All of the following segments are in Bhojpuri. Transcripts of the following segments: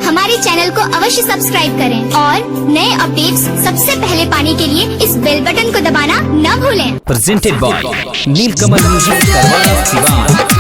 हमारे चैनल को अवश्य सब्सक्राइब करें और नए अपडेट्स सबसे पहले पाने के लिए इस बेल बटन को दबाना न भूलें। Presented by Neelkamal music Karwara Siwan.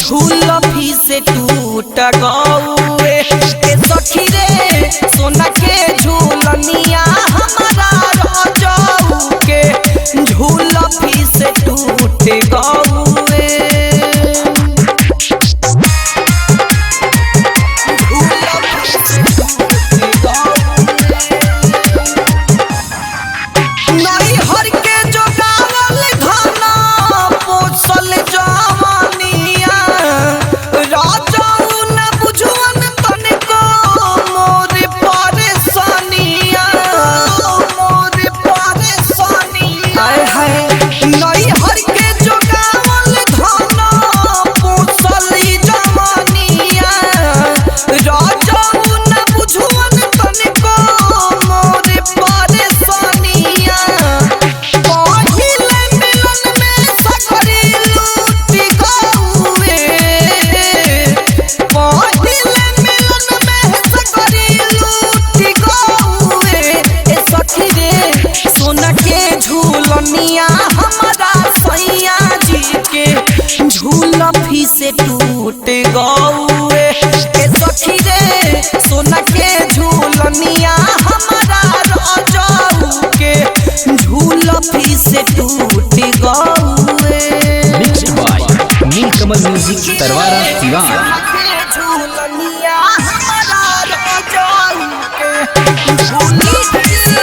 झूलफी से टूट गौए ए सखी रे सोना के झूलनिया हमारा रजऊ के झूलफी से टूट गौए। झूलफी से टूट गौए ए सखी रे सोना के झूलनिया हमारा रजऊ के झूलफी से टूट गौए। Mixed by Neelkamal music Karwara Siwan. झूलनिया हमारा रजऊ के झूलफी से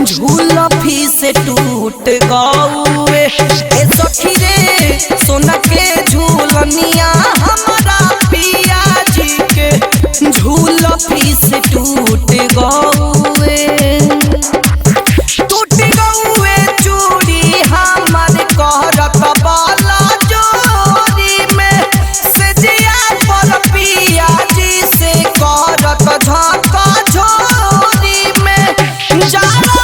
झूलफी से टूट गौए ए सखी रे सोना के झूलनिया हमारा पिया जी के झूलफी से टूट गौए। टूट गौए चूड़ी हमार कहरत बाला जोरी में से जिया पर पिया जी से करत झका झोरी में जाना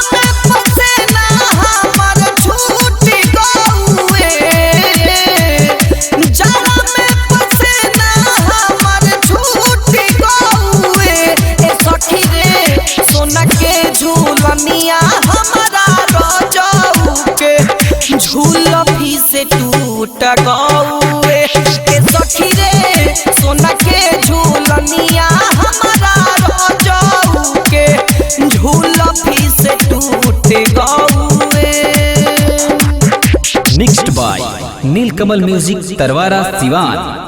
झूलनिया हमारा रजऊ के झूलफी से टूट गौए ए सखी रे सोना के झूलनिया हमारा रजऊ के झूलफी से टूट गौए। Mixed by Neelkamal music Karwara Siwan.